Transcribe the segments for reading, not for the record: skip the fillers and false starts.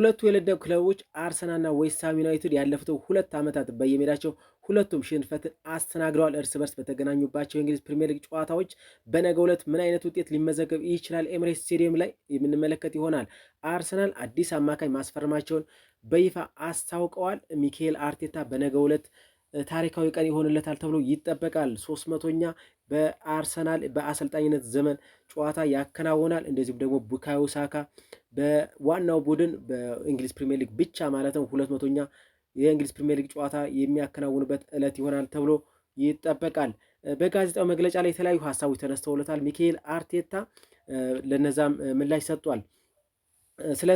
ሁለቱ የለንደን ክለቦች አርሰናልና ዌስትሃም ዩናይትድ ያለፉት 2 ዓመታት በየሜዳቸው ሁለቱም ሽንፈትን አስተናግደዋል። እርስ በርስ በተገናኙባቸው የእንግሊዝ ፕሪሚየር ሊግ ጨዋታዎች በነገው ዕለት ምን አይነት ውጤት ሊመዘገብ ይችላል? ኤምሬትስ ስቴዲየም ላይ የምንመለከት ይሆናል። አርሰናል አዲስ አማካኝ ማስፈረማቸውን በይፋ አስታውቀዋል። ሚካኤል አርቴታ በነገው ዕለት ታሪካዊ ቀን ይሆንለታል ተብሎ ይጠበቃል። 300ኛ በአርሰናል በአሰልጣኝነት ዘመን ጨዋታ ያከናውናል። እንደዚሁም ደግሞ ቡካዮ ሳካ በዋናው ቡድን በእንግሊዝ ፕሪሚየር ሊግ ብቻ ማለት ነው 200ኛ የእንግሊዝ ፕሪሚየር ሊግ ጨዋታ የሚያከናውንበት ዕለት ይሆናል ተብሎ ይጠበቃል። በጋዜጣው መግለጫ ላይ የተለያዩ ሀሳቦች ተነስተውለታል። ሚካኤል አርቴታ ለነዛም ምላሽ ሰጥቷል። ስለ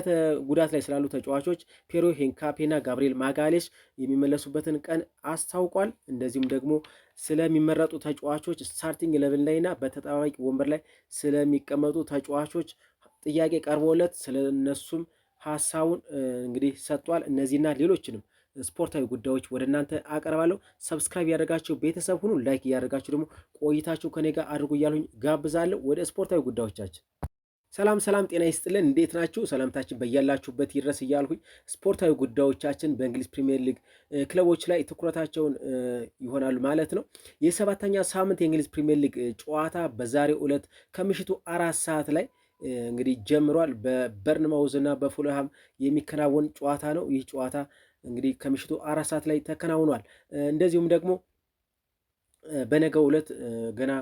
ጉዳት ላይ ስላሉ ተጫዋቾች ፔሮ ሄንካፔና ጋብሪኤል ማጋሌሽ የሚመለሱበትን ቀን አስታውቋል። እንደዚሁም ደግሞ ስለሚመረጡ ተጫዋቾች ስታርቲንግ ሌቭል ላይና በተጠባባቂ ወንበር ላይ ስለሚቀመጡ ተጫዋቾች ጥያቄ ቀርቦለት ስለነሱም ሀሳቡን እንግዲህ ሰጥቷል። እነዚህና ሌሎችንም ስፖርታዊ ጉዳዮች ወደ እናንተ አቀርባለሁ። ሰብስክራይብ ያደርጋችሁ ቤተሰብ ሁኑ፣ ላይክ እያደረጋችሁ ደግሞ ቆይታችሁ ከኔ ጋር አድርጉ እያሉኝ ጋብዛለሁ። ወደ ስፖርታዊ ጉዳዮቻችን ሰላም ጤና ይስጥልን። እንዴት ናችሁ? ሰላምታችን በያላችሁበት ይድረስ እያልኩኝ ስፖርታዊ ጉዳዮቻችን በእንግሊዝ ፕሪሚየር ሊግ ክለቦች ላይ ትኩረታቸውን ይሆናሉ ማለት ነው። የሰባተኛ ሳምንት የእንግሊዝ ፕሪሚየር ሊግ ጨዋታ በዛሬው ዕለት ከምሽቱ 4 ሰዓት ላይ እንግዲህ ጀምሯል። በበርንማውዝ እና በፉልሃም የሚከናወን ጨዋታ ነው። ይህ ጨዋታ እንግዲህ ከምሽቱ 4 ሰዓት ላይ ተከናውኗል። እንደዚሁም ደግሞ በነገው ዕለት ገና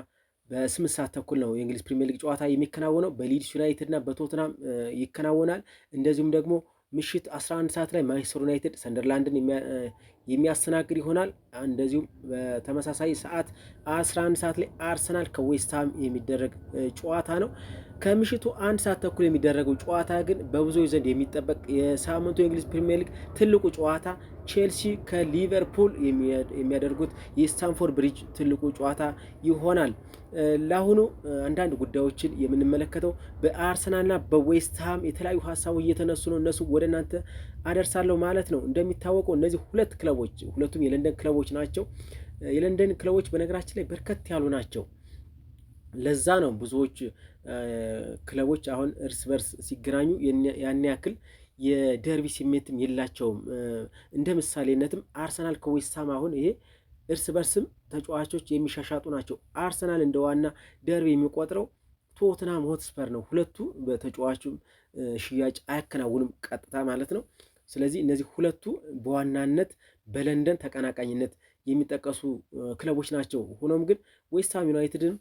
በ8 ሰዓት ተኩል ነው የእንግሊዝ ፕሪሚየር ሊግ ጨዋታ የሚከናወነው። በሊድስ ዩናይትድ እና በቶትናም ይከናወናል። እንደዚሁም ደግሞ ምሽት 11 ሰዓት ላይ ማንቸስተር ዩናይትድ ሰንደርላንድን የሚያስተናግድ ይሆናል። እንደዚሁም በተመሳሳይ ሰዓት 11 ሰዓት ላይ አርሰናል ከዌስትሃም የሚደረግ ጨዋታ ነው። ከምሽቱ 1 ሰዓት ተኩል የሚደረገው ጨዋታ ግን በብዙዎች ዘንድ የሚጠበቅ የሳምንቱ የእንግሊዝ ፕሪሚየር ሊግ ትልቁ ጨዋታ ቼልሲ ከሊቨርፑል የሚያደርጉት የስታንፎርድ ብሪጅ ትልቁ ጨዋታ ይሆናል። ለአሁኑ አንዳንድ ጉዳዮችን የምንመለከተው በአርሰናልና በዌስትሃም የተለያዩ ሀሳቦች እየተነሱ ነው። እነሱ ወደ እናንተ አደርሳለሁ ማለት ነው። እንደሚታወቀው እነዚህ ሁለት ክለቦች ሁለቱም የለንደን ክለቦች ናቸው። የለንደን ክለቦች በነገራችን ላይ በርከት ያሉ ናቸው። ለዛ ነው ብዙዎች ክለቦች አሁን እርስ በርስ ሲገናኙ ያን ያክል የደርቢ ስሜትም የላቸውም። እንደ ምሳሌነትም አርሰናል ከዌስትሃም አሁን ይሄ እርስ በርስም ተጫዋቾች የሚሻሻጡ ናቸው። አርሰናል እንደ ዋና ደርቢ የሚቆጥረው ቶትናም ሆትስፐር ነው። ሁለቱ በተጫዋቹም ሽያጭ አያከናውንም ቀጥታ ማለት ነው። ስለዚህ እነዚህ ሁለቱ በዋናነት በለንደን ተቀናቃኝነት የሚጠቀሱ ክለቦች ናቸው። ሆኖም ግን ዌስትሃም ዩናይትድን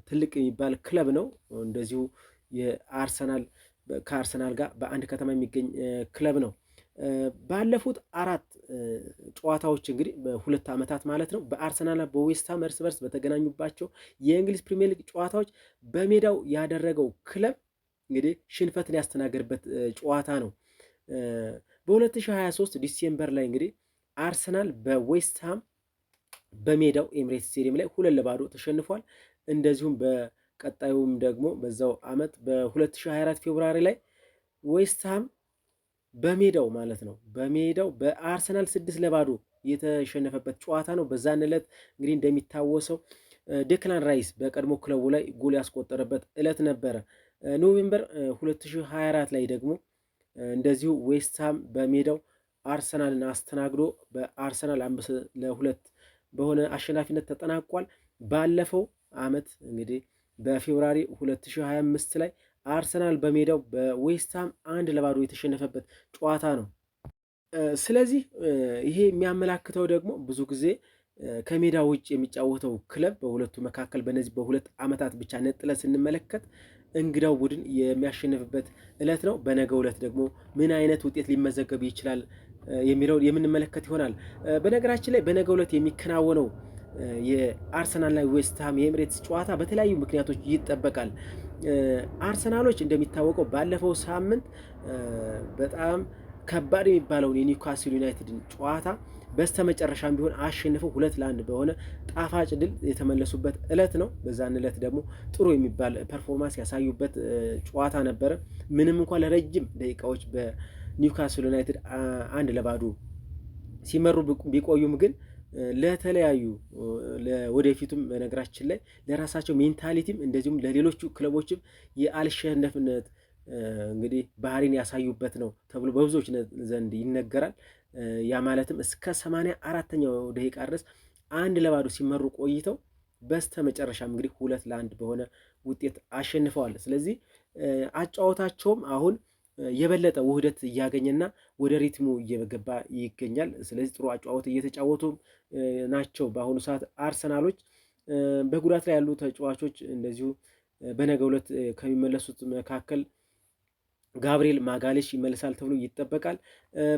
ትልቅ የሚባል ክለብ ነው። እንደዚሁ ከአርሰናል ጋር በአንድ ከተማ የሚገኝ ክለብ ነው። ባለፉት 4 ጨዋታዎች እንግዲህ በ2 ዓመታት ማለት ነው በአርሰናልና በዌስትሃም እርስ በርስ በተገናኙባቸው የእንግሊዝ ፕሪሚየር ሊግ ጨዋታዎች በሜዳው ያደረገው ክለብ እንግዲህ ሽንፈትን ያስተናገድበት ጨዋታ ነው። በ2023 ዲሴምበር ላይ እንግዲህ አርሰናል በዌስትሃም በሜዳው ኤምሬትስ ስቴዲየም ላይ 2-0 ተሸንፏል። እንደዚሁም በቀጣዩም ደግሞ በዛው ዓመት በ2024 ፌብሩዋሪ ላይ ዌስትሃም በሜዳው ማለት ነው በሜዳው በአርሰናል 6-0 የተሸነፈበት ጨዋታ ነው። በዛን ዕለት እንግዲህ እንደሚታወሰው ዴክላን ራይስ በቀድሞ ክለቡ ላይ ጎል ያስቆጠረበት ዕለት ነበረ። ኖቬምበር 2024 ላይ ደግሞ እንደዚሁ ዌስትሃም በሜዳው አርሰናልን አስተናግዶ በአርሰናል 5-2 በሆነ አሸናፊነት ተጠናቋል። ባለፈው ዓመት እንግዲህ በፌብሩዋሪ 2025 ላይ አርሰናል በሜዳው በዌስትሃም 1-0 የተሸነፈበት ጨዋታ ነው። ስለዚህ ይሄ የሚያመላክተው ደግሞ ብዙ ጊዜ ከሜዳ ውጭ የሚጫወተው ክለብ በሁለቱ መካከል በነዚህ በ2 ዓመታት ብቻ ነጥለን ስንመለከት እንግዳው ቡድን የሚያሸንፍበት ዕለት ነው። በነገው ዕለት ደግሞ ምን አይነት ውጤት ሊመዘገብ ይችላል የሚለውን የምንመለከት ይሆናል። በነገራችን ላይ በነገው ዕለት የሚከናወነው የአርሰናልና ዌስትሃም የኤምሬትስ ጨዋታ በተለያዩ ምክንያቶች ይጠበቃል። አርሰናሎች እንደሚታወቀው ባለፈው ሳምንት በጣም ከባድ የሚባለውን የኒውካስል ዩናይትድን ጨዋታ በስተመጨረሻም ቢሆን አሸንፈው 2-1 በሆነ ጣፋጭ ድል የተመለሱበት ዕለት ነው። በዛን ዕለት ደግሞ ጥሩ የሚባል ፐርፎርማንስ ያሳዩበት ጨዋታ ነበረ። ምንም እንኳን ለረጅም ደቂቃዎች በኒውካስል ዩናይትድ 1-0 ሲመሩ ቢቆዩም ግን ለተለያዩ ወደፊቱም በነገራችን ላይ ለራሳቸው ሜንታሊቲም እንደዚሁም ለሌሎቹ ክለቦችም የአልሸነፍነት እንግዲህ ባህሪን ያሳዩበት ነው ተብሎ በብዙዎች ዘንድ ይነገራል። ያ ማለትም እስከ 84ኛው ደቂቃ ድረስ 1-0 ሲመሩ ቆይተው በስተ መጨረሻም እንግዲህ 2-1 በሆነ ውጤት አሸንፈዋል። ስለዚህ አጫወታቸውም አሁን የበለጠ ውህደት እያገኘና ወደ ሪትሙ እየገባ ይገኛል። ስለዚህ ጥሩ አጫወት እየተጫወቱ ናቸው በአሁኑ ሰዓት አርሰናሎች። በጉዳት ላይ ያሉ ተጫዋቾች እንደዚሁ በነገው ዕለት ከሚመለሱት መካከል ጋብሪኤል ማጋሌሽ ይመለሳል ተብሎ ይጠበቃል።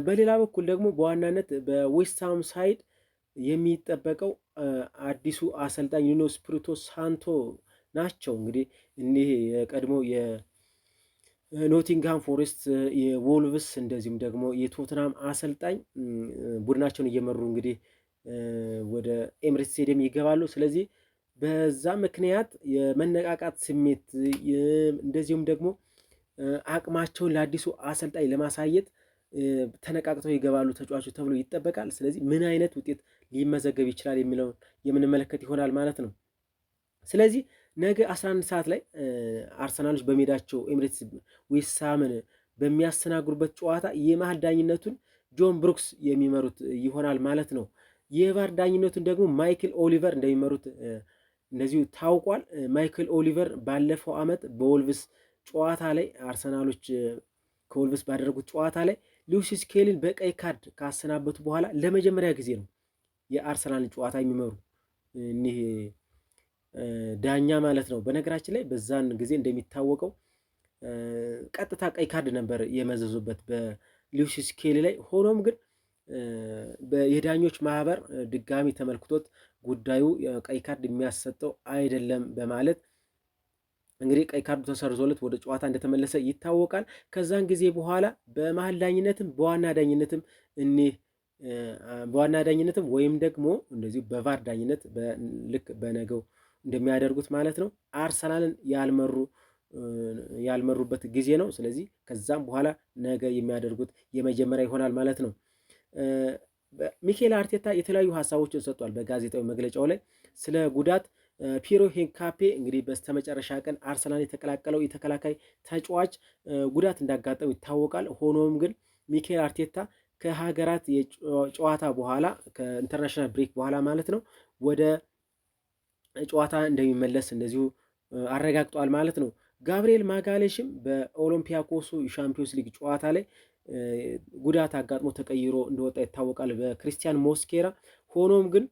በሌላ በኩል ደግሞ በዋናነት በዌስትሃም ሳይድ የሚጠበቀው አዲሱ አሰልጣኝ ኑኖ ስፒሪቶ ሳንቶ ናቸው። እንግዲህ እኒህ የቀድሞ የኖቲንግሃም ፎሬስት፣ የዎልቭስ እንደዚሁም ደግሞ የቶትናም አሰልጣኝ ቡድናቸውን እየመሩ እንግዲህ ወደ ኤምሬትስ ስቴዲየም ይገባሉ። ስለዚህ በዛ ምክንያት የመነቃቃት ስሜት እንደዚሁም ደግሞ አቅማቸውን ለአዲሱ አሰልጣኝ ለማሳየት ተነቃቅተው ይገባሉ ተጫዋቾች ተብሎ ይጠበቃል። ስለዚህ ምን አይነት ውጤት ሊመዘገብ ይችላል የሚለውን የምንመለከት ይሆናል ማለት ነው። ስለዚህ ነገ 11 ሰዓት ላይ አርሰናሎች በሜዳቸው ኤምሬትስ ዌስትሃምን በሚያስተናግዱበት ጨዋታ የመሀል ዳኝነቱን ጆን ብሩክስ የሚመሩት ይሆናል ማለት ነው። የቫር ዳኝነቱን ደግሞ ማይክል ኦሊቨር እንደሚመሩት እንደዚሁ ታውቋል። ማይክል ኦሊቨር ባለፈው ዓመት በወልቭስ ጨዋታ ላይ አርሰናሎች ከወልቭስ ባደረጉት ጨዋታ ላይ ሉዊስ ስኬሊን በቀይ ካርድ ካሰናበቱ በኋላ ለመጀመሪያ ጊዜ ነው የአርሰናልን ጨዋታ የሚመሩ እኒህ ዳኛ ማለት ነው። በነገራችን ላይ በዛን ጊዜ እንደሚታወቀው ቀጥታ ቀይ ካርድ ነበር የመዘዙበት በሉዊስ ስኬሊ ላይ። ሆኖም ግን የዳኞች ማህበር ድጋሚ ተመልክቶት ጉዳዩ ቀይ ካርድ የሚያሰጠው አይደለም በማለት እንግዲህ ቀይ ካርዱ ተሰርዞለት ወደ ጨዋታ እንደተመለሰ ይታወቃል። ከዛን ጊዜ በኋላ በመሀል ዳኝነትም በዋና ዳኝነትም ወይም ደግሞ እንደዚሁ በቫር ዳኝነት ልክ በነገው እንደሚያደርጉት ማለት ነው አርሰናልን ያልመሩበት ጊዜ ነው። ስለዚህ ከዛም በኋላ ነገ የሚያደርጉት የመጀመሪያ ይሆናል ማለት ነው። ሚኬል አርቴታ የተለያዩ ሀሳቦችን ሰጥቷል በጋዜጣዊ መግለጫው ላይ ስለ ጉዳት ፒሮ ሂንካፔ እንግዲህ በስተመጨረሻ ቀን አርሰናል የተቀላቀለው የተከላካይ ተጫዋች ጉዳት እንዳጋጠው ይታወቃል። ሆኖም ግን ሚኬል አርቴታ ከሀገራት የጨዋታ በኋላ ከኢንተርናሽናል ብሬክ በኋላ ማለት ነው ወደ ጨዋታ እንደሚመለስ እንደዚሁ አረጋግጧል ማለት ነው። ጋብሪኤል ማጋሌሽም በኦሎምፒያኮሱ ሻምፒዮንስ ሊግ ጨዋታ ላይ ጉዳት አጋጥሞ ተቀይሮ እንደወጣ ይታወቃል በክሪስቲያን ሞስኬራ። ሆኖም ግን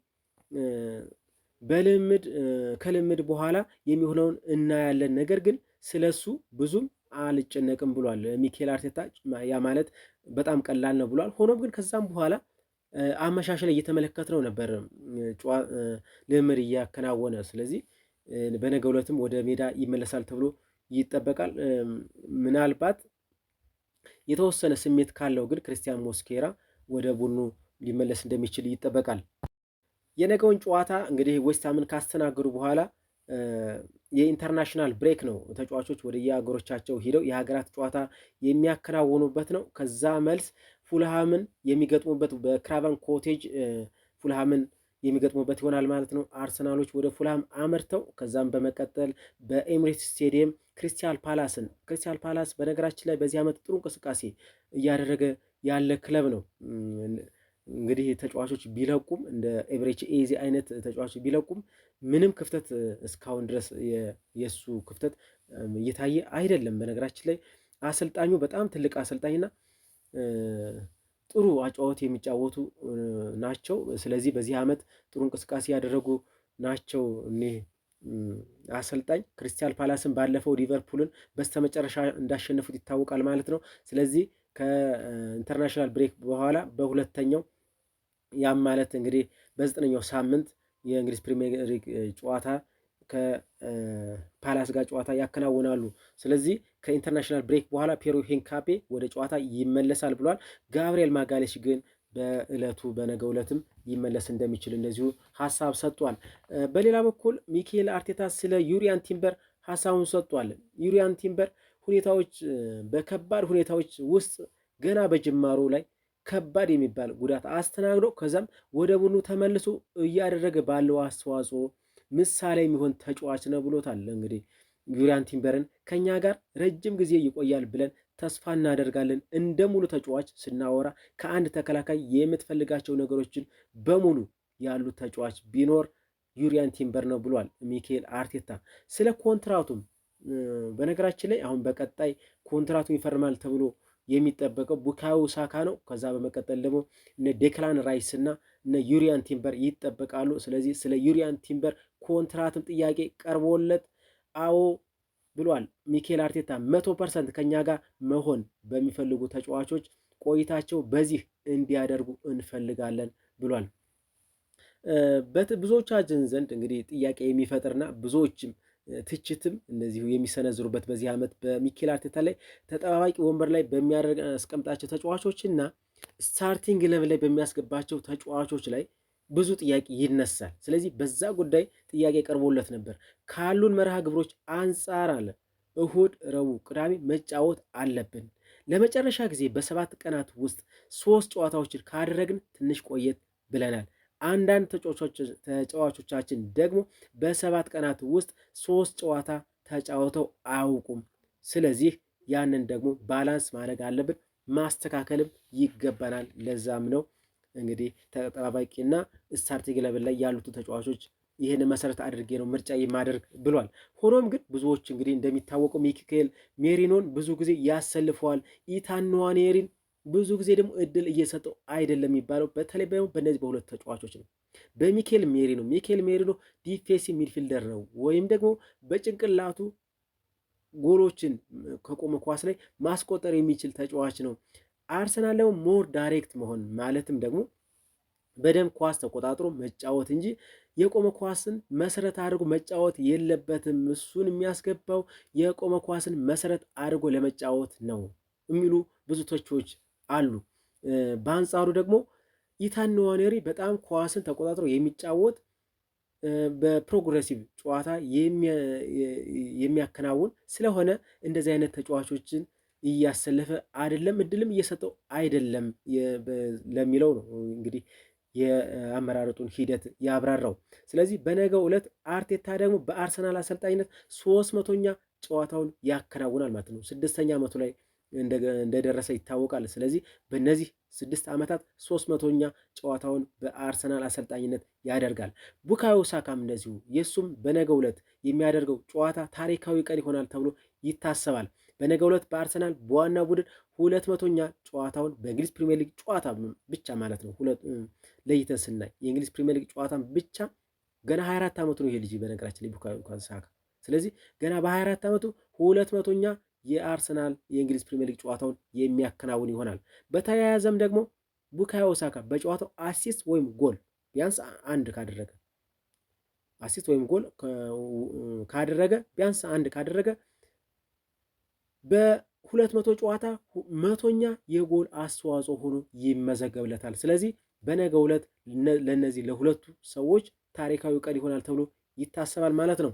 ከልምድ በኋላ የሚሆነውን እናያለን፣ ነገር ግን ስለሱ ብዙም አልጨነቅም ብሏል ሚኬል አርቴታ። ያ ማለት በጣም ቀላል ነው ብሏል። ሆኖም ግን ከዛም በኋላ አመሻሽ ላይ እየተመለከትነው ነበር ልምድ እያከናወነ። ስለዚህ በነገው ዕለትም ወደ ሜዳ ይመለሳል ተብሎ ይጠበቃል። ምናልባት የተወሰነ ስሜት ካለው ግን ክርስቲያን ሞስኬራ ወደ ቡድኑ ሊመለስ እንደሚችል ይጠበቃል። የነገውን ጨዋታ እንግዲህ ዌስትሃምን ካስተናገዱ በኋላ የኢንተርናሽናል ብሬክ ነው። ተጫዋቾች ወደ የሀገሮቻቸው ሂደው የሀገራት ጨዋታ የሚያከናውኑበት ነው። ከዛ መልስ ፉልሃምን የሚገጥሙበት በክራቨን ኮቴጅ ፉልሃምን የሚገጥሙበት ይሆናል ማለት ነው። አርሰናሎች ወደ ፉልሃም አመርተው ከዛም በመቀጠል በኤምሬትስ ስቴዲየም ክሪስታል ፓላስ በነገራችን ላይ በዚህ ዓመት ጥሩ እንቅስቃሴ እያደረገ ያለ ክለብ ነው። እንግዲህ ተጫዋቾች ቢለቁም እንደ ኤቨሬቺ ኤዜ አይነት ተጫዋቾች ቢለቁም ምንም ክፍተት እስካሁን ድረስ የሱ ክፍተት እየታየ አይደለም። በነገራችን ላይ አሰልጣኙ በጣም ትልቅ አሰልጣኝና ጥሩ አጫወት የሚጫወቱ ናቸው። ስለዚህ በዚህ ዓመት ጥሩ እንቅስቃሴ ያደረጉ ናቸው። እኒህ አሰልጣኝ ክሪስታል ፓላስን ባለፈው ሊቨርፑልን በስተመጨረሻ እንዳሸነፉት ይታወቃል ማለት ነው። ስለዚህ ከኢንተርናሽናል ብሬክ በኋላ በሁለተኛው ያም ማለት እንግዲህ በ9ኛው ሳምንት የእንግሊዝ ፕሪሚየር ሊግ ጨዋታ ከፓላስ ጋር ጨዋታ ያከናውናሉ። ስለዚህ ከኢንተርናሽናል ብሬክ በኋላ ፒሮ ሂንካፔ ወደ ጨዋታ ይመለሳል ብሏል። ጋብሪኤል ማጋሌሽ ግን በነገው ዕለትም ሊመለስ እንደሚችል እንደዚሁ ሀሳብ ሰጥቷል። በሌላ በኩል ሚኬል አርቴታ ስለ ዩሪያን ቲምበር ሀሳቡን ሰጥቷል። ዩሪያን ቲምበር በከባድ ሁኔታዎች ውስጥ ገና በጅማሮ ላይ ከባድ የሚባል ጉዳት አስተናግዶ ከዛም ወደ ቡድኑ ተመልሶ እያደረገ ባለው አስተዋጽኦ ምሳሌ የሚሆን ተጫዋች ነው ብሎታል። እንግዲህ ዩሪያን ቲምበርን ከኛ ጋር ረጅም ጊዜ ይቆያል ብለን ተስፋ እናደርጋለን። እንደ ሙሉ ተጫዋች ስናወራ ከአንድ ተከላካይ የምትፈልጋቸው ነገሮችን በሙሉ ያሉት ተጫዋች ቢኖር ዩሪያን ቲምበር ነው ብሏል ሚኬል አርቴታ። ስለ ኮንትራቱም በነገራችን ላይ አሁን በቀጣይ ኮንትራቱን ይፈርማል ተብሎ የሚጠበቀው ቡካዮ ሳካ ነው። ከዛ በመቀጠል ደግሞ እነ ዴክላን ራይስ እና እነ ዩሪያን ቲምበር ይጠበቃሉ። ስለዚህ ስለ ዩሪያን ቲምበር ኮንትራትም ጥያቄ ቀርቦለት አዎ ብሏል ሚኬል አርቴታ። 100% ከኛ ጋር መሆን በሚፈልጉ ተጫዋቾች ቆይታቸው በዚህ እንዲያደርጉ እንፈልጋለን ብሏል። ብዙዎቻችን ዘንድ እንግዲህ ጥያቄ የሚፈጥርና ብዙዎችም ትችትም እንደዚሁ የሚሰነዝሩበት በዚህ ዓመት በሚኬል አርቴታ ላይ ተጠባባቂ ወንበር ላይ በሚያስቀምጣቸው ተጫዋቾችና ስታርቲንግ ሌቭል ላይ በሚያስገባቸው ተጫዋቾች ላይ ብዙ ጥያቄ ይነሳል። ስለዚህ በዛ ጉዳይ ጥያቄ ቀርቦለት ነበር። ካሉን መርሃ ግብሮች አንጻር አለ እሁድ፣ ረቡዕ፣ ቅዳሜ መጫወት አለብን። ለመጨረሻ ጊዜ በ7 ቀናት ውስጥ 3 ጨዋታዎችን ካደረግን ትንሽ ቆየት ብለናል። አንዳንድ ተጫዋቾቻችን ደግሞ በ7 ቀናት ውስጥ 3 ጨዋታ ተጫውተው አያውቁም። ስለዚህ ያንን ደግሞ ባላንስ ማድረግ አለብን፣ ማስተካከልም ይገባናል። ለዛም ነው እንግዲህ ተጠባባቂና ስታርቲንግ ሌቭል ላይ ያሉት ተጫዋቾች ይህን መሰረት አድርጌ ነው ምርጫ የማደርግ ብሏል። ሆኖም ግን ብዙዎች እንግዲህ እንደሚታወቀው ሚኬል ሜሪኖን ብዙ ጊዜ ያሰልፈዋል። ኢታን ንዋኔሪን ብዙ ጊዜ ደግሞ እድል እየሰጠው አይደለም የሚባለው በተለይ በእነዚህ በሁለት ተጫዋቾች ነው። በሚኬል ሜሪኖ ዲፌንሲቭ ሚድፊልደር ነው ወይም ደግሞ በጭንቅላቱ ጎሎችን ከቆመ ኳስ ላይ ማስቆጠር የሚችል ተጫዋች ነው። አርሰናል ደግሞ ሞር ዳይሬክት መሆን ማለትም ደግሞ በደንብ ኳስ ተቆጣጥሮ መጫወት እንጂ የቆመ ኳስን መሰረት አድርጎ መጫወት የለበትም። እሱን የሚያስገባው የቆመ ኳስን መሰረት አድርጎ ለመጫወት ነው የሚሉ ብዙ ተቾች አሉ። በአንጻሩ ደግሞ ኢታን ንዋኔሪ በጣም ኳስን ተቆጣጥሮ የሚጫወት በፕሮግሬሲቭ ጨዋታ የሚያከናውን ስለሆነ እንደዚህ አይነት ተጫዋቾችን እያሰለፈ አይደለም፣ እድልም እየሰጠው አይደለም ለሚለው ነው እንግዲህ የአመራረጡን ሂደት ያብራራው። ስለዚህ በነገው ዕለት አርቴታ ደግሞ በአርሰናል አሰልጣኝነት 300ኛ ጨዋታውን ያከናውናል ማለት ነው። 6ኛ ዓመቱ ላይ እንደደረሰ ይታወቃል። ስለዚህ በእነዚህ 6 ዓመታት 300ኛ ጨዋታውን በአርሰናል አሰልጣኝነት ያደርጋል። ቡካዮ ሳካም እንደዚሁ የእሱም በነገው ዕለት የሚያደርገው ጨዋታ ታሪካዊ ቀን ይሆናል ተብሎ ይታሰባል። በነገው ዕለት በአርሰናል በዋና ቡድን 200ኛ ጨዋታውን በእንግሊዝ ፕሪሚየር ሊግ ጨዋታ ብቻ ማለት ነው ለይተን ስናይ የእንግሊዝ ፕሪሚየር ሊግ ጨዋታን ብቻ ገና 24 ዓመቱ ነው ይሄ ልጅ በነገራችን ላይ ቡካዮ ሳካ። ስለዚህ ገና በ24 ዓመቱ 200ኛ የአርሰናል የእንግሊዝ ፕሪሚየር ሊግ ጨዋታውን የሚያከናውን ይሆናል። በተያያዘም ደግሞ ቡካዮ ሳካ በጨዋታው አሲስት ወይም ጎል ቢያንስ አንድ ካደረገ አሲስት ወይም ጎል ካደረገ ቢያንስ አንድ ካደረገ በ200 ጨዋታ 100ኛ የጎል አስተዋጽኦ ሆኖ ይመዘገብለታል። ስለዚህ በነገው ዕለት ለነዚህ ለሁለቱ ሰዎች ታሪካዊ ቀን ይሆናል ተብሎ ይታሰባል ማለት ነው።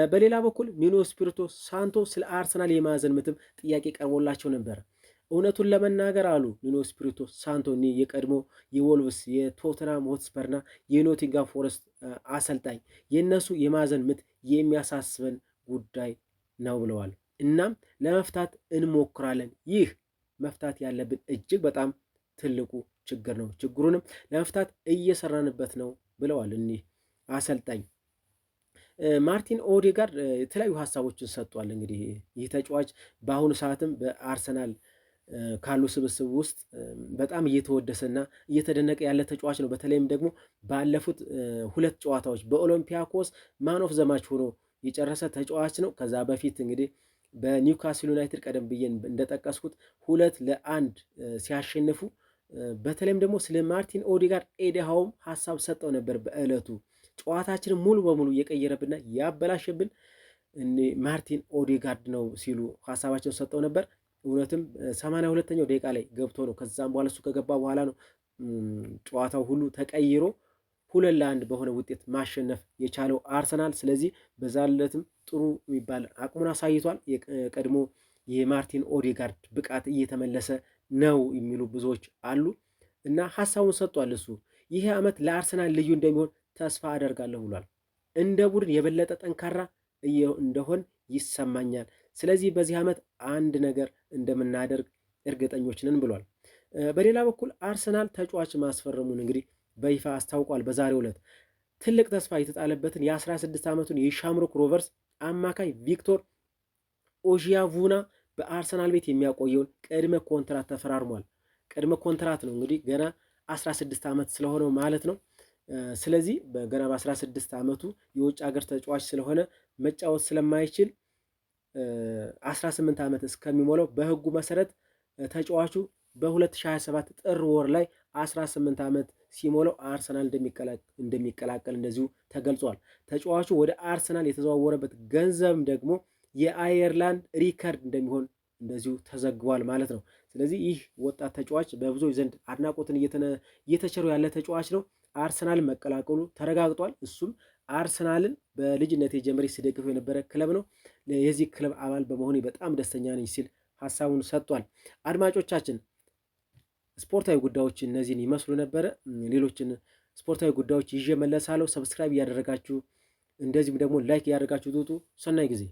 በሌላ በኩል ኑኖ ስፒሪቶ ሳንቶ ስለ አርሰናል የማዕዘን ምትም ጥያቄ ቀርቦላቸው ነበር። እውነቱን ለመናገር አሉ ኑኖ ስፒሪቶ ሳንቶ የቀድሞ የወልቭስ የቶተናም ሆትስፐርና የኖቲንጋም ፎረስት አሰልጣኝ የእነሱ የማዕዘን ምት የሚያሳስበን ጉዳይ ነው ብለዋል። እናም ለመፍታት እንሞክራለን። ይህ መፍታት ያለብን እጅግ በጣም ትልቁ ችግር ነው። ችግሩንም ለመፍታት እየሰራንበት ነው ብለዋል እኒህ አሰልጣኝ። ማርቲን ኦዴጋርድ የተለያዩ ሀሳቦችን ሰጥቷል። እንግዲህ ይህ ተጫዋች በአሁኑ ሰዓትም በአርሰናል ካሉ ስብስብ ውስጥ በጣም እየተወደሰና እየተደነቀ ያለ ተጫዋች ነው። በተለይም ደግሞ ባለፉት 2 ጨዋታዎች በኦሎምፒያኮስ ማን ኦፍ ዘማች ሆኖ የጨረሰ ተጫዋች ነው። ከዛ በፊት እንግዲህ በኒውካስል ዩናይትድ ቀደም ብዬ እንደጠቀስኩት 2-1 ሲያሸንፉ በተለይም ደግሞ ስለ ማርቲን ኦዴጋርድ ኤዲሃውም ሀሳብ ሰጠው ነበር። በዕለቱ ጨዋታችንን ሙሉ በሙሉ እየቀየረብንና ያበላሸብን ማርቲን ኦዴጋርድ ነው ሲሉ ሀሳባቸውን ሰጠው ነበር። እውነትም 82ኛው ደቂቃ ላይ ገብቶ ነው። ከዛም በኋላ እሱ ከገባ በኋላ ነው ጨዋታው ሁሉ ተቀይሮ 2-1 በሆነ ውጤት ማሸነፍ የቻለው አርሰናል። ስለዚህ በዛለትም ጥሩ የሚባል አቅሙን አሳይቷል። የቀድሞ የማርቲን ኦዴጋርድ ብቃት እየተመለሰ ነው የሚሉ ብዙዎች አሉ እና ሀሳቡን ሰጥቷል። እሱ ይህ ዓመት ለአርሰናል ልዩ እንደሚሆን ተስፋ አደርጋለሁ ብሏል። እንደ ቡድን የበለጠ ጠንካራ እንደሆን ይሰማኛል። ስለዚህ በዚህ ዓመት አንድ ነገር እንደምናደርግ እርግጠኞች ነን ብሏል። በሌላ በኩል አርሰናል ተጫዋች ማስፈረሙን እንግዲህ በይፋ አስታውቋል። በዛሬው ዕለት ትልቅ ተስፋ የተጣለበትን የ16 ዓመቱን የሻምሮክ ሮቨርስ አማካይ ቪክቶር ኦዢያቩና በአርሰናል ቤት የሚያቆየውን ቅድመ ኮንትራት ተፈራርሟል። ቅድመ ኮንትራት ነው እንግዲህ ገና 16 ዓመት ስለሆነው ማለት ነው። ስለዚህ ገና በ16 ዓመቱ የውጭ ሀገር ተጫዋች ስለሆነ መጫወት ስለማይችል 18 ዓመት እስከሚሞላው በህጉ መሰረት ተጫዋቹ በ2027 ጥር ወር ላይ 18 ዓመት ሲሞላው አርሰናል እንደሚቀላቀል እንደዚሁ ተገልጿል። ተጫዋቹ ወደ አርሰናል የተዘዋወረበት ገንዘብ ደግሞ የአየርላንድ ሪከርድ እንደሚሆን እንደዚሁ ተዘግቧል ማለት ነው። ስለዚህ ይህ ወጣት ተጫዋች በብዙዎች ዘንድ አድናቆትን እየተቸረው ያለ ተጫዋች ነው። አርሰናልን መቀላቀሉ ተረጋግጧል። እሱም አርሰናልን በልጅነት ጀምሬ ሲደግፈው የነበረ ክለብ ነው። የዚህ ክለብ አባል በመሆኔ በጣም ደስተኛ ነኝ ሲል ሀሳቡን ሰጥቷል። አድማጮቻችን ስፖርታዊ ጉዳዮች እነዚህን ይመስሉ ነበረ። ሌሎችን ስፖርታዊ ጉዳዮች ይዤ መለሳለሁ። ሰብስክራይብ እያደረጋችሁ እንደዚሁም ደግሞ ላይክ እያደረጋችሁ ትውጡ። ሰናይ ጊዜ